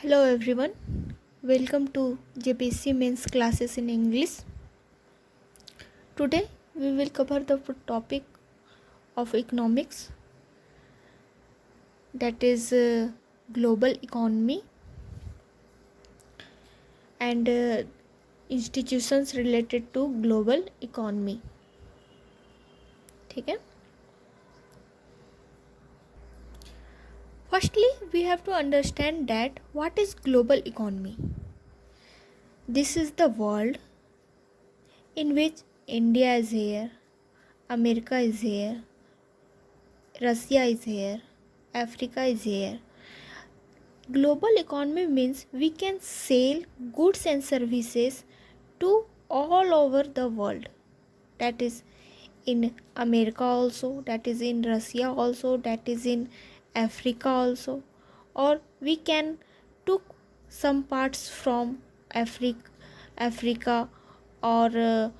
Hello everyone, welcome to JPC Mains classes in English. Today we will cover the topic of economics, that is global economy and institutions related to global economy. ठीक है. Firstly, we have to understand that what is global economy. This is the world in which India is here, America is here, Russia is here, Africa is here. Global economy means we can sell goods and services to all over the world. That is in America also, that is in Russia also, that is in Africa also. Or we can took some parts from Africa or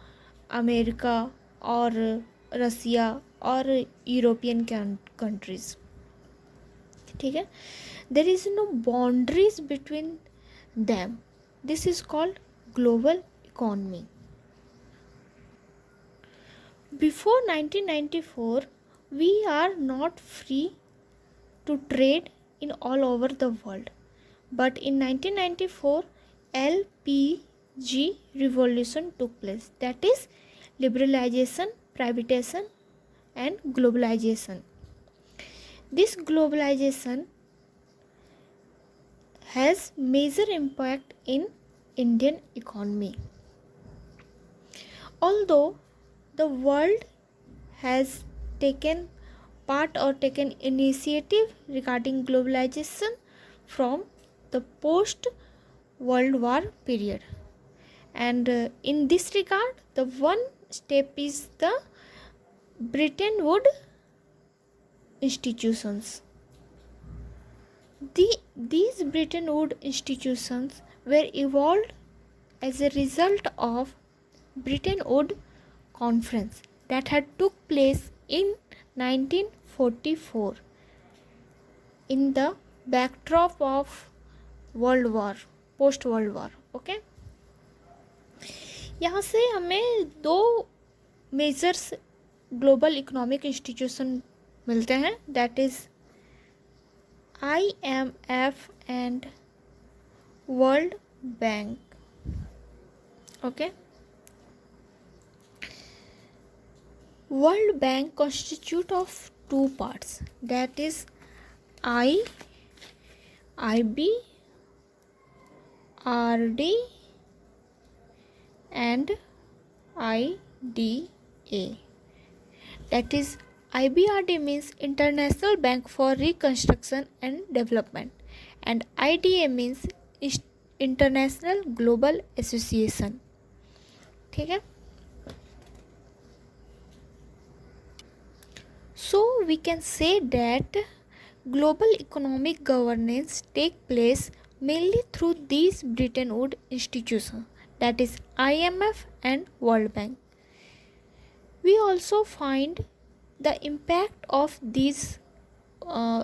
America or Russia or European countries. ठीक है. There is no boundaries between them. This is called global economy. Before 1994, we are not free to trade in all over the world. But in 1994, LPG revolution took place. That is liberalization, privatization and globalization. This globalization has major impact in Indian economy. Although the world has taken part or taken initiative regarding globalization from the post World War period, and in this regard the one step is the Bretton Woods institutions. These Bretton Woods institutions were evolved as a result of Bretton Woods Conference that had took place in 1944 in the backdrop of World War, post World War. Okay, यहाँ से हमें दो measures global economic institution मिलते हैं, that is IMF and World Bank. Okay. World Bank constitute of two parts, that is IB, RD and IDA. That is IBRD means International Bank for Reconstruction and Development and IDA means International Global Association. ठीक है. So we can say that global economic governance take place mainly through these Bretton Woods institutions, that is IMF and World Bank. We also find the impact of these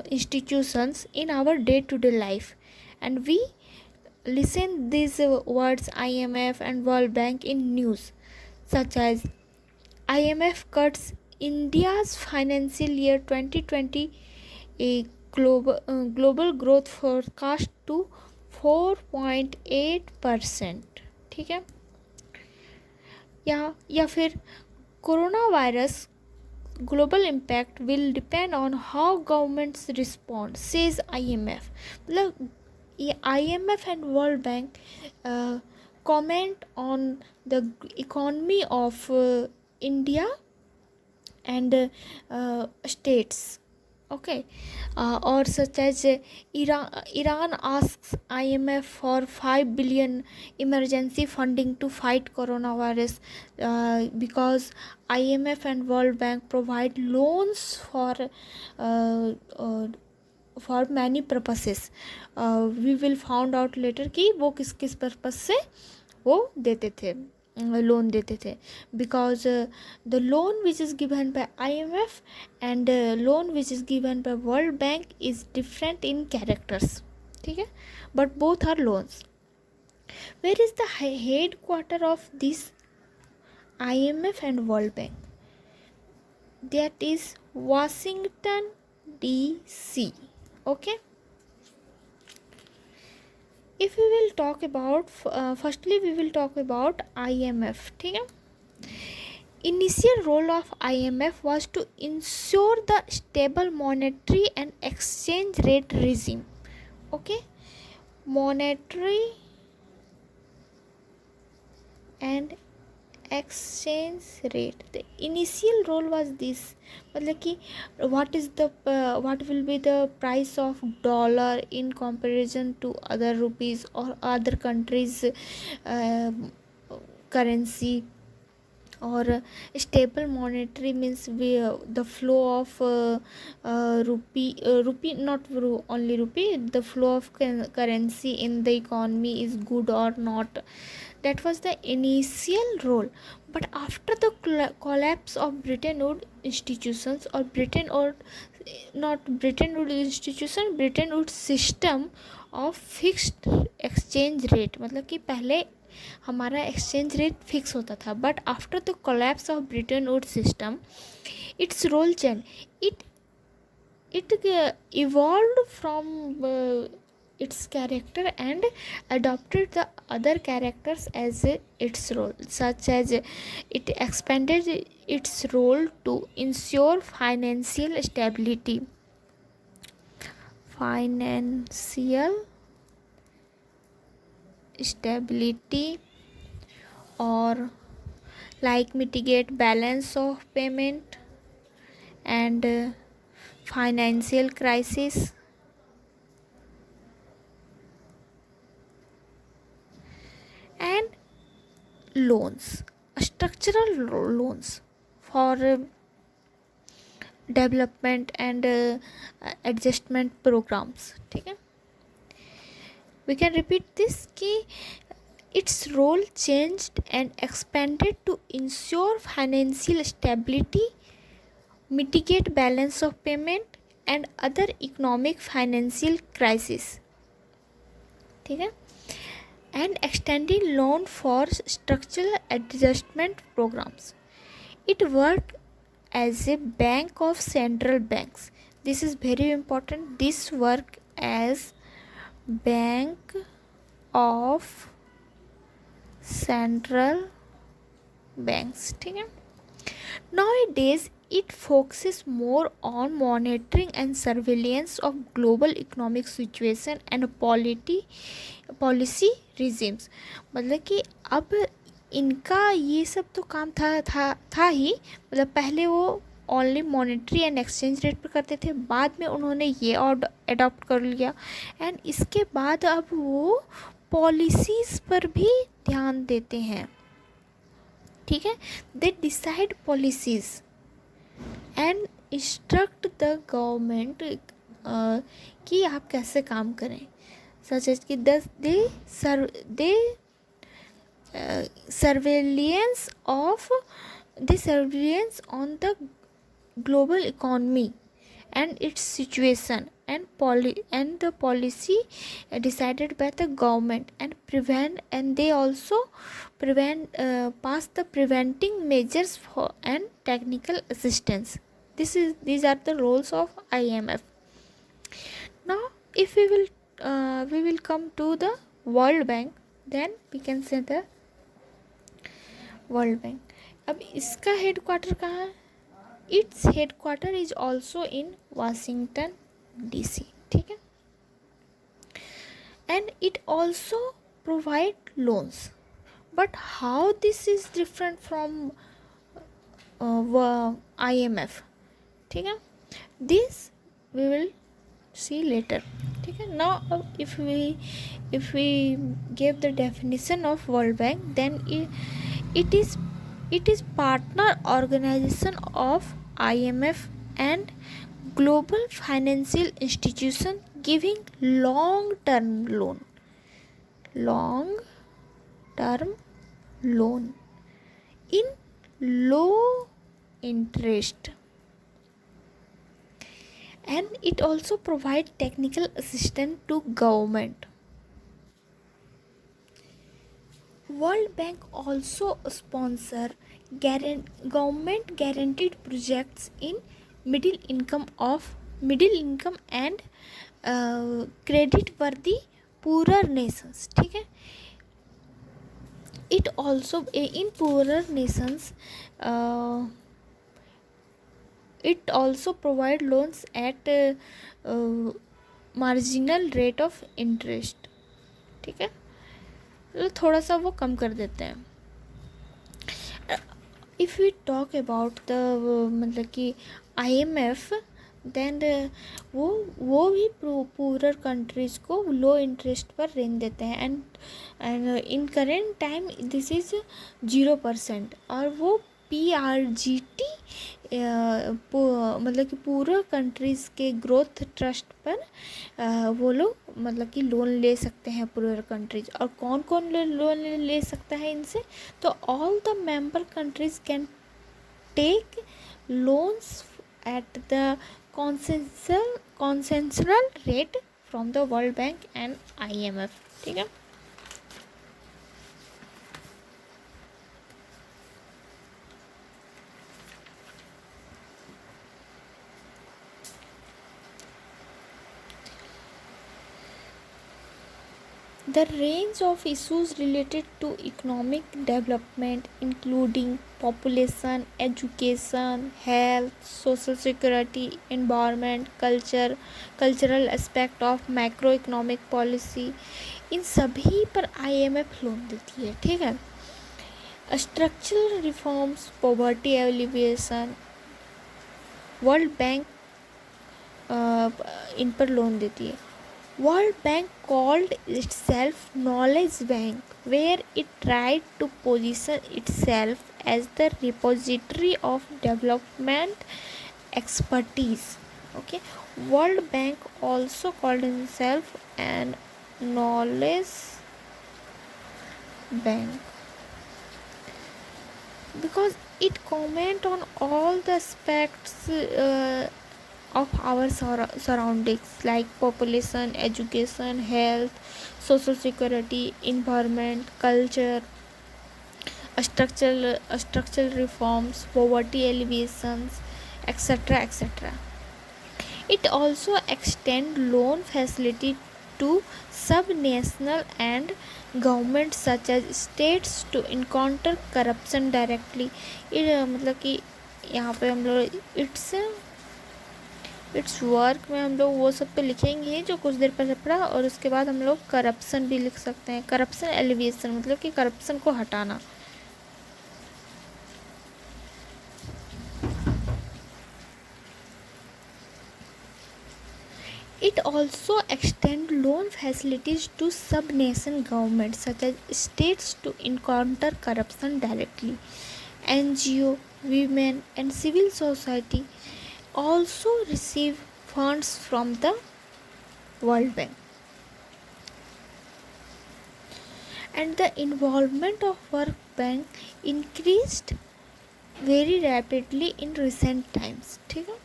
institutions in our day-to-day life, and we listen these words IMF and World Bank in news, such as IMF cuts India's financial year 2020 a global growth forecast to 4.8%. ठीक है. या फिर corona virus global impact will depend on how governments respond, says IMF. मतलब IMF and World Bank comment on the economy of India and states. Okay, or such as Iran asks IMF for 5 billion emergency funding to fight coronavirus because IMF and World Bank provide loans for many purposes. We will find out later कि वो किस किस purpose से वो देते थे, loan देते थे, because the loan which is given by IMF and loan which is given by World Bank is different in characters. ठीक है, but both are loans. Where is the headquarter of this IMF and World Bank? That is Washington DC. Okay, if we will talk about firstly we will talk about IMF. ठीक है, initial role of IMF was to ensure the stable monetary and exchange rate regime. Okay, monetary and exchange rate, the initial role was this, मतलब कि what will be the price of dollar in comparison to other rupees or other countries currency, or stable monetary means the flow of rupee not only rupee, the flow of currency in the economy is good or not. That was the initial role. But after the collapse of Bretton Woods institutions, or Britain, or not Bretton Woods institution, Bretton Woods system of fixed exchange rate, मतलब कि पहले हमारा exchange rate fix होता था, but after the collapse of Bretton Wood system its role change, it evolved from its character and adopted the other characters as its role, such as it expanded its role to ensure financial stability, or like mitigate balance of payment and financial crisis. And loans, structural loans for development and adjustment programs. ठीक है, we can repeat this कि its role changed and expanded to ensure financial stability, mitigate balance of payment and other economic financial crisis. ठीक है, and extending loan for structural adjustment programs. It worked as a bank of central banks. This is very important. This work as bank of central banks. ठीक है, nowadays it focuses more on monitoring and surveillance of global economic situation and policy regimes. मतलब कि अब इनका ये सब तो काम था ही, मतलब पहले वो only monetary and exchange rate पर करते थे, बाद में उन्होंने ये अडॉप्ट कर लिया, एंड इसके बाद अब वो पॉलिसीज़ पर भी ध्यान देते हैं. ठीक है, they decide policies and instruct the government कि आप कैसे काम करें, सच एज कि दे surveillance on the global economy and its situation, and the policy decided by the government, and they also pass the preventing measures for and technical assistance. These are the roles of IMF. Now if we will come to the World Bank, then we can say the World Bank. अब इसका headquarter कहाँ है? Its headquarter is also in Washington DC. ठीक है, and it also provide loans. But how this is different from IMF? ठीक है, this we will see later. ठीक है, now if we give the definition of World Bank, then it is partner organization of IMF and global financial institution, giving long term loan in low interest and it also provide technical assistance to government. World Bank also sponsor government guaranteed projects in middle income and credit worthy poorer nations. ठीक है. It also in poorer nations, uh, it also provide loans at uh, marginal rate of interest. ठीक है, तो थोड़ा सा वो कम कर देते हैं. If we talk about the मतलब कि IMF, देन वो भी पूरर कंट्रीज़ को लो इंटरेस्ट पर ऋण देते हैं. And in current time this is 0%. और वो PRGT मतलब कि पूरे कंट्रीज़ के ग्रोथ ट्रस्ट पर वो लोग मतलब कि लोन ले सकते हैं पूरे कंट्रीज. और कौन कौन लोन ले सकता है इनसे? तो all the member countries can take loans at the consensual rate from the World Bank and IMF. ठीक है. The range of issues related to economic development, including population, education, health, social security, environment, cultural aspect of macroeconomic policy, इन सभी पर IMF loan देती है. ठीक है. Structural reforms, poverty alleviation, World Bank इन पर लोन देती है. World Bank called itself Knowledge Bank, where it tried to position itself as the repository of development expertise. Okay, World Bank also called itself an Knowledge Bank because it comment on all the aspects of our surroundings like population, education, health, social security, environment, culture, structural reforms, poverty alleviations, etc. etc. It also extend loan facility to sub-national and governments such as states to encounter corruption directly. मतलब कि यहाँ पे हम लोग it's work में हम लोग वो सब तो लिखेंगे जो कुछ देर पहले पढ़ा. और उसके बाद हम लोग करप्शन भी लिख सकते हैं. करप्शन एलिविएशन मतलब कि करप्शन को हटाना. It also extend loan facilities to sub-nation governments such as states to encounter corruption directly. NGO, women and civil society also receive funds from the World Bank. And the involvement of World Bank increased very rapidly in recent times. ठीक है.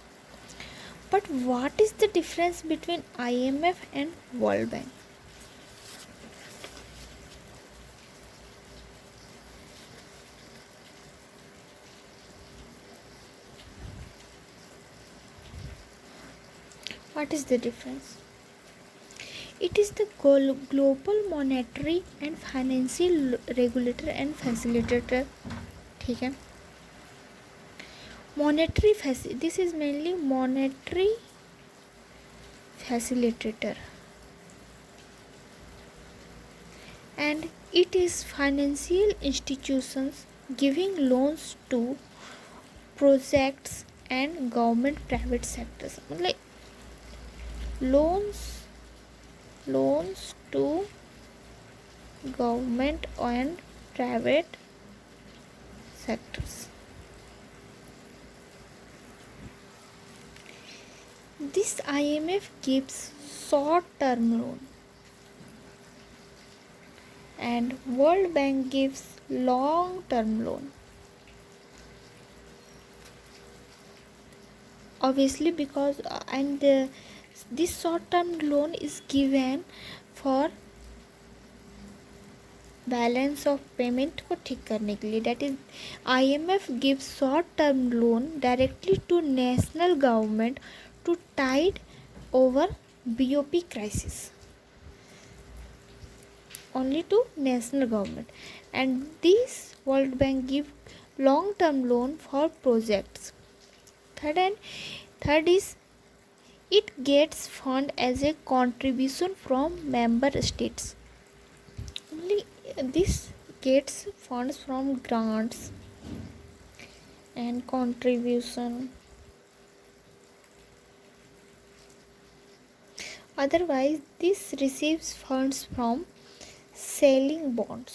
But what is the difference between IMF and World Bank? What is the difference? It is the global monetary and financial regulator and facilitator. ठीक है. This is mainly monetary facilitator, and it is financial institutions giving loans to projects and government private sectors. मतलब loans to government and private sectors. This IMF gives short-term loan and World Bank gives long-term loan. obviously because this short term loan is given for balance of payment को ठीक करने के लिए. That is IMF gives short term loan directly to national government to tide over BOP crisis, only to national government. And this World Bank give long term loan for projects. Third is it gets fund as a contribution from member states. Only this gets funds from grants and contribution. Otherwise this receives funds from selling bonds.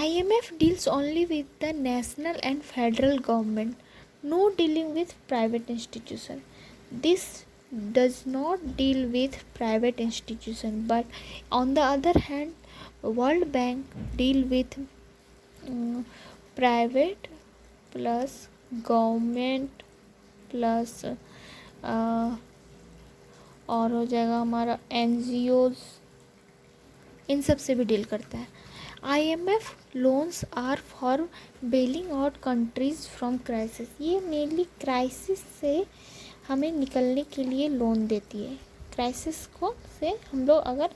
IMF deals only with the national and federal government, no dealing with private institution. This does not deal with private institution, but on the other hand World Bank deal with private plus government plus और हो जाएगा हमारा NGOs, इन सब से भी deal करता है. IMF loans are for bailing out countries from crisis. ये मेनली क्राइसिस से हमें निकलने के लिए लोन देती है. क्राइसिस को से हम लोग अगर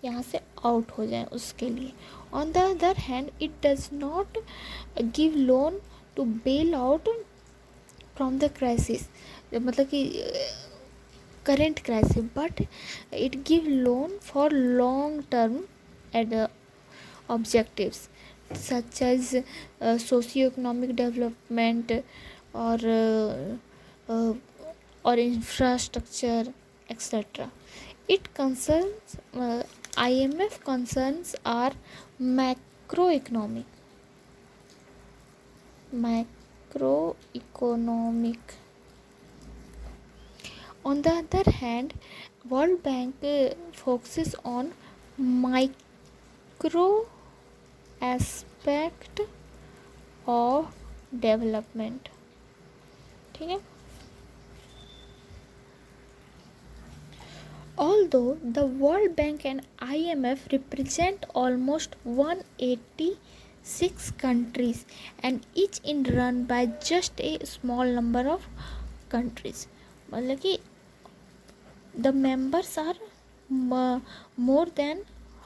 यहाँ से आउट हो जाएं उसके लिए. On the other hand it does not give loan to bail out from the crisis, मतलब कि current crisis, but it give loan for long term aid objectives such as socio-economic development or infrastructure, etc. It concerns IMF concerns are macroeconomic. On the other hand, World Bank focuses on micro aspect of development. ठीक है. Although the World Bank and IMF represent almost 186 countries and each is run by just a small number of countries, मतलब कि the members are more than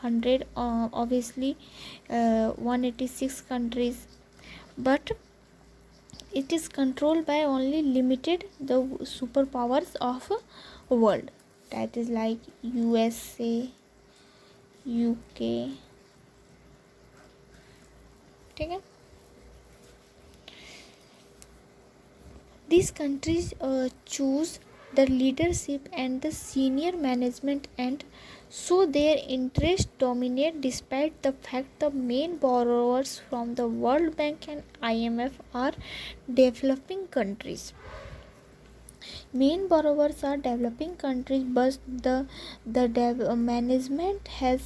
100, obviously 186 countries, but it is controlled by only limited the superpowers of world, that is like USA, UK. ठीक है. These countries choose the leadership and the senior management, and so their interests dominate despite the fact the main borrowers from the World Bank and IMF are developing countries. Main borrowers are developing countries, but the management has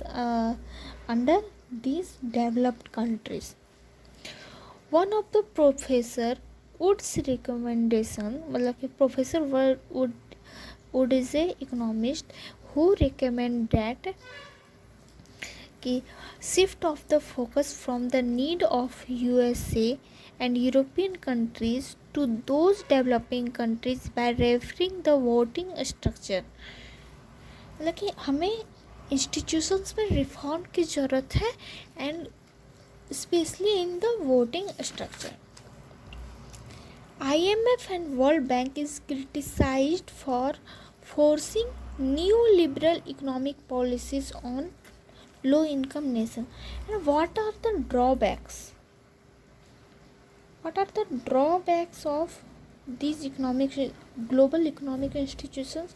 under these developed countries. One of the Professor Wood's recommendation, मतलब कि Professor Wood is a economist who recommend that कि shift of the focus from the need of USA and European countries to those developing countries by referring the voting structure. मतलब कि हमें institutions में reform की ज़रूरत है, and especially in the voting structure. IMF and World Bank is criticized for forcing neoliberal economic policies on low-income nations. And what are the drawbacks? What are the drawbacks of these global economic institutions?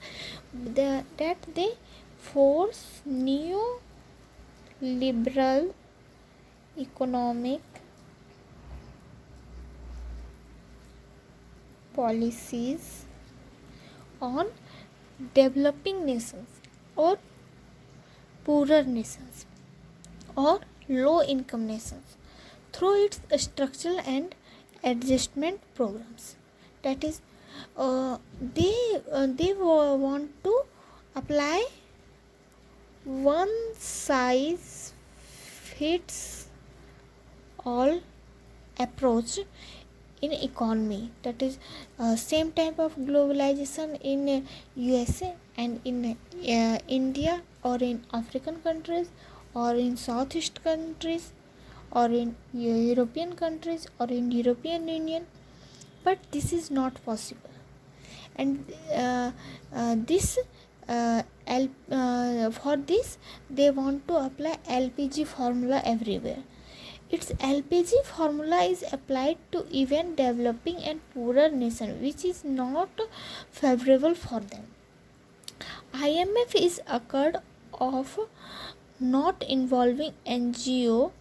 That they force neoliberal economic policies on developing nations or poorer nations or low income nations through its structural and adjustment programs. That is, they want to apply one size fits all approach in economy. That is, same type of globalization in USA and in India, or in African countries, or in Southeast countries, or in European countries, or in European Union. But this is not possible. And this for this they want to apply LPG formula everywhere. Its LPG formula is applied to even developing and poorer nations, which is not favorable for them. IMF is accused of not involving NGO.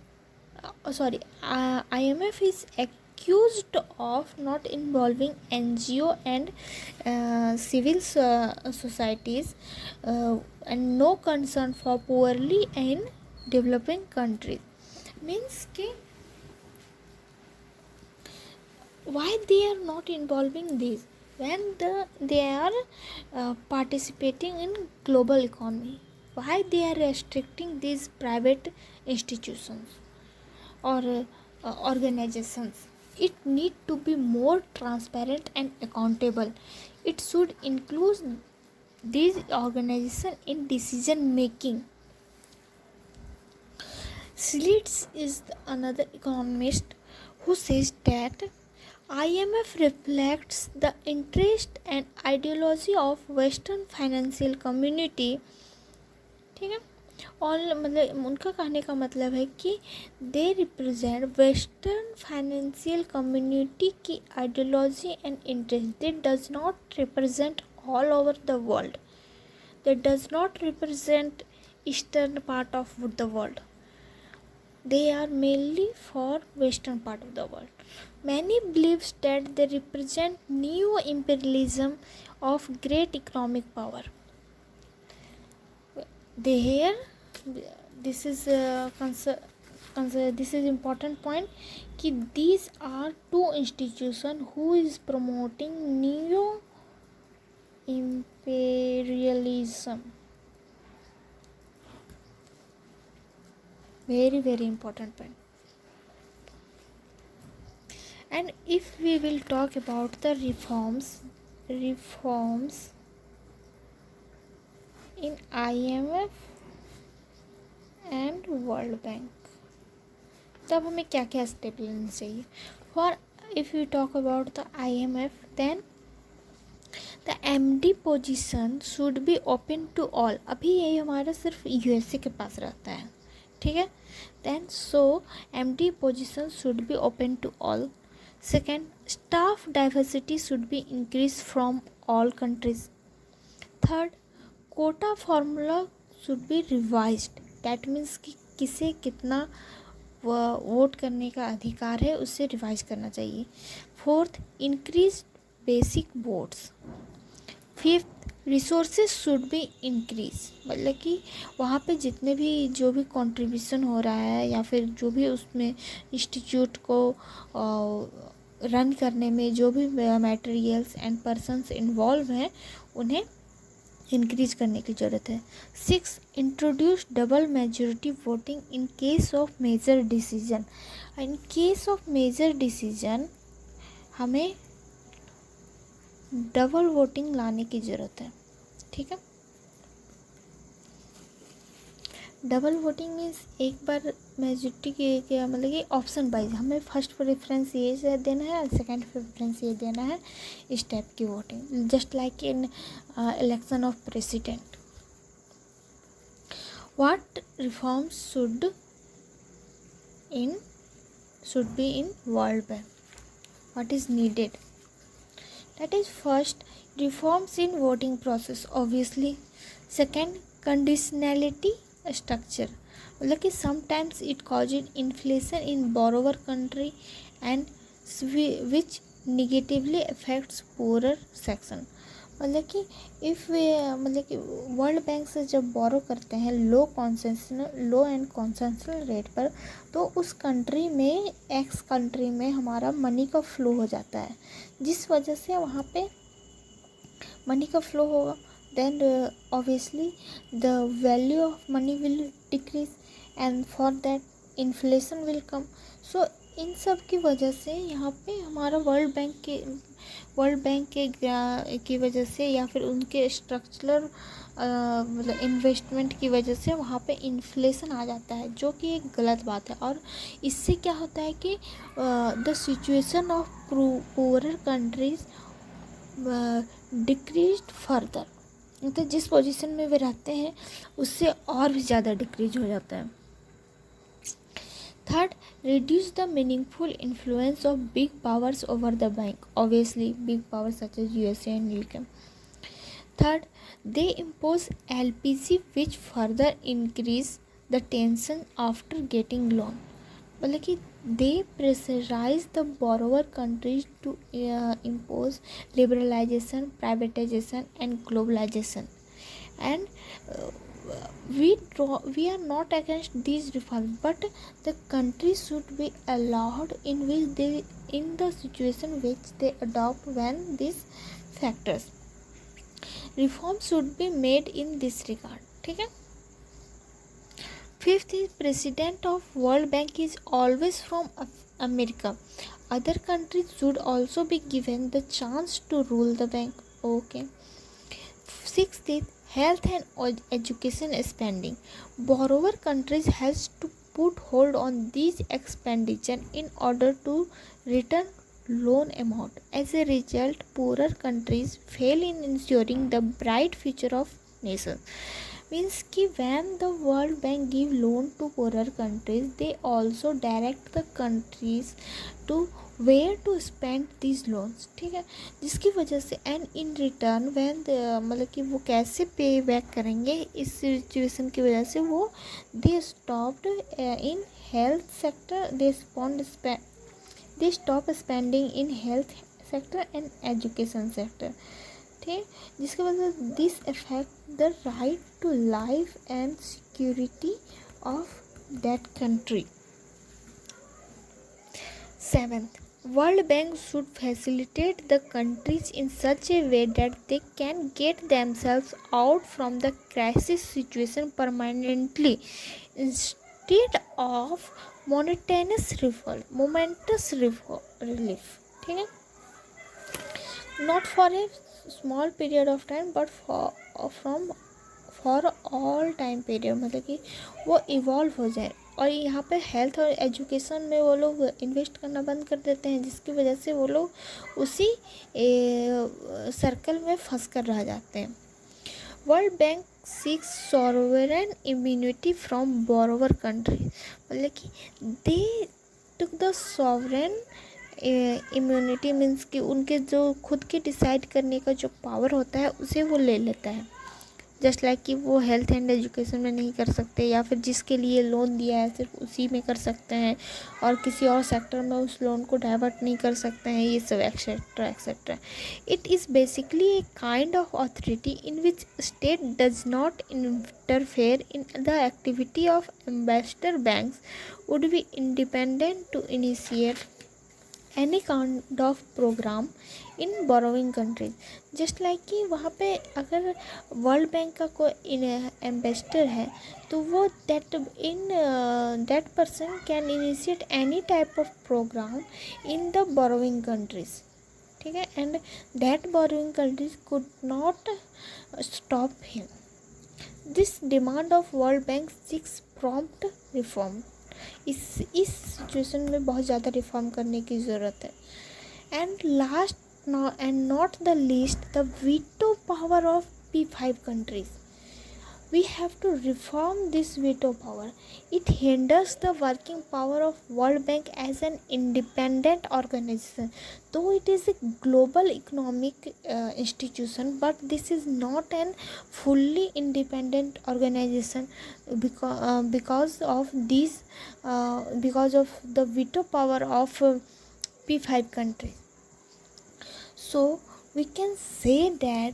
IMF is accused of not involving NGO and civil societies, and no concern for poorly in developing countries. Means कि why they are not involving this when they are participating in global economy? Why they are restricting these private institutions or organizations? It need to be more transparent and accountable. It should include these organizations in decision making. Slits is another economist who says that IMF reflects the interest and ideology of Western financial community. ठीक है, और मतलब उनका कहने का मतलब है कि they represent western financial community की ideology and interest. They does not represent all over the world. They does not represent eastern part of the world. They are mainly for western part of the world. Many believe that they represent new imperialism of great economic power. They here, this is important point कि these are two institutions who is promoting neo imperialism. Very very important point. And if we will talk about the reforms in IMF and World Bank, तब हमें क्या क्या step लेने चाहिए? For if we talk about the IMF, then the MD position should be open to all. अभी ये हमारा सिर्फ USA के पास रहता है, ठीक है. Then so MD position should be open to all. Second, staff diversity should be increased from all countries. Third, quota formula should be revised. That means कि किसे कितना वोट करने का अधिकार है उससे रिवाइज करना चाहिए. Fourth, increase basic votes. Fifth, resources should be increase. मतलब कि वहाँ पे जितने भी जो भी कंट्रीब्यूशन हो रहा है या फिर जो भी उसमें इंस्टीट्यूट को रन करने में जो भी मटेरियल्स एंड पर्सन्स इन्वॉल्व हैं उन्हें इंक्रीज करने की ज़रूरत है. Six, introduce double majority voting in case of major decision. In case of major decision हमें डबल वोटिंग लाने की ज़रूरत है, ठीक है. डबल वोटिंग मीन्स एक बार मेजॉरिटी के मतलब कि ऑप्शन वाइज हमें फर्स्ट प्रेफरेंस ये देना है और सेकंड प्रेफरेंस ये देना है. इस टाइप की voting, just like in election of president. What reforms should be in World Bank? What is needed? That is, first, reforms in voting process obviously. Second, conditionality structure. मतलब कि sometimes it causes inflation in borrower country and which negatively affects poorer section. मतलब कि if मतलब कि world bank से जब बोरो करते हैं लो एंड कॉन्सेशनल रेट पर, तो उस कंट्री में एक्स कंट्री में हमारा मनी का फ्लो हो जाता है, जिस वजह से वहाँ पे मनी का फ्लो होगा, then obviously the value of money will decrease and for that inflation will come. So इन सब की वजह से यहाँ पे हमारा वर्ल्ड बैंक की वजह से या फिर उनके स्ट्रक्चरल मतलब इन्वेस्टमेंट की वजह से वहाँ पे इन्फ्लेशन आ जाता है, जो कि एक गलत बात है। और इससे क्या होता है कि the situation of poorer countries decrease further, मतलब जिस पोजीशन में वे रहते हैं उससे और भी ज़्यादा डिक्रीज हो जाता है। Third, reduce the meaningful influence of big powers over the bank. Obviously, big powers such as USA and UK. Third, they impose LPC, which further increase the tension after getting loan. मतलब कि they pressurize the borrower countries to impose liberalization, privatization, and globalization. And uh, we are not against these reforms, but the country should be allowed in which they in the situation which they adopt when these factors reform should be made in this regard. ठीक है। Fifth is president of World Bank is always from America. Other countries should also be given the chance to rule the bank. Okay. Sixth is health and education spending. Borrower countries has to put hold on these expenditure in order to return loan amount. As a result, poorer countries fail in ensuring the bright future of nations. Means कि when the World Bank give loan to poorer countries, they also direct the countries to where to spend these loans. ठीक है, जिसकी वजह से and in return when मतलब कि वो कैसे पे बैक करेंगे इस सिचुएशन की वजह से वो they stopped in health sector, they stop spending in health sector and education sector. ठीक, जिसकी वजह से this affect the right to life and security of that country. Seventh, World Bank should facilitate the countries in such a way that they can get themselves out from the crisis situation permanently instead of momentous relief. ठीक है, not for a small period of time but for all time period, मतलब कि वो evolve हो जाए। और यहाँ पे हेल्थ और एजुकेशन में वो लोग इन्वेस्ट करना बंद कर देते हैं, जिसकी वजह से वो लोग उसी सर्कल में फंस कर रह जाते हैं। World Bank seeks sovereign immunity from borrower country, मतलब कि they took the sovereign immunity means कि उनके जो खुद के डिसाइड करने का जो पावर होता है उसे वो ले लेता है। जस्ट लाइक कि वो हेल्थ एंड एजुकेशन में नहीं कर सकते, या फिर जिसके लिए लोन दिया है सिर्फ उसी में कर सकते हैं, और किसी और सेक्टर में उस लोन को डाइवर्ट नहीं कर सकते हैं, ये सब etcetera etcetera. It is basically a kind of authority in which state does not interfere in the activity of ambassador banks would be independent to initiate any kind of programme in borrowing countries. Just like कि वहाँ पे अगर world bank का कोई ambassador है तो वो that person can initiate any type of programme in the borrowing countries. ठीक है, and that borrowing countries could not stop him. This demand of World Bank six prompt reform. इस situation में बहुत ज़्यादा रिफॉर्म करने की ज़रूरत है। And last and not the least, the veto power of P5 countries. We have to reform this veto power. It hinders the working power of World Bank as an independent organization. Though it is a global economic institution, but this is not an fully independent organization because of these because of the veto power of P5 countries. So we can say that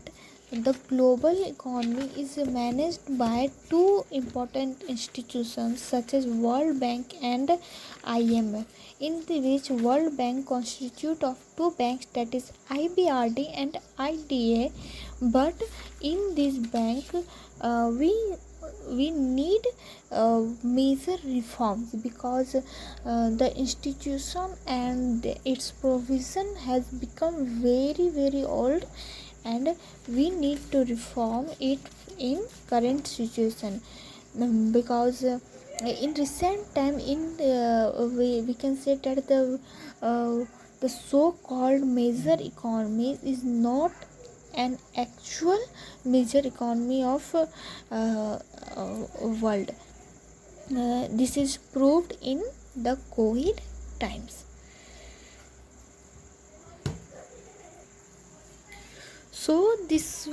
the global economy is managed by two important institutions such as World Bank and IMF, in the which World Bank constitute of two banks, that is IBRD and IDA. But in this bank, we need major reforms, because the institution and its provision has become very old, and we need to reform it in current situation. Because in recent time, we can say that the so called major economy is not an actual major economy of world. This is proved in the COVID times. So this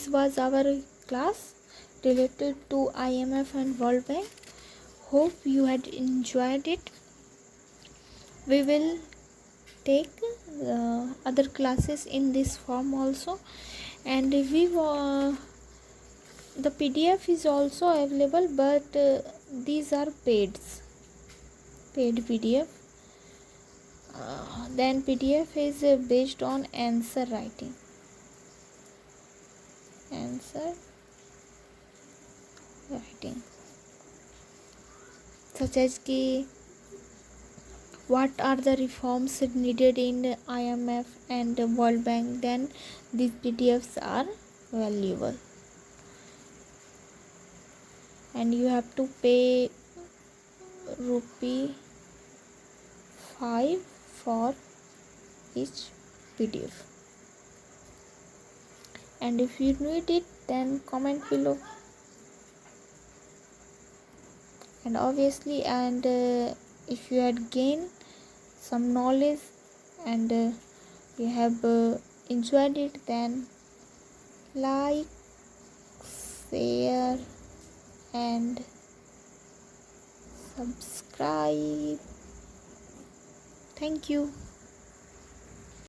was our class related to IMF and World Bank. Hope you had enjoyed it. We will take other classes in this form also, and the PDF is also available, but these are paid PDF. Then PDF is based on answer writing, such as ki what are the reforms needed in IMF and World Bank. Then these PDFs are valuable, and you have to pay ₹5 for each PDF. And if you need it, then comment below. And obviously, and if you had gained some knowledge and you have enjoyed it, then like, share and subscribe. Thank you.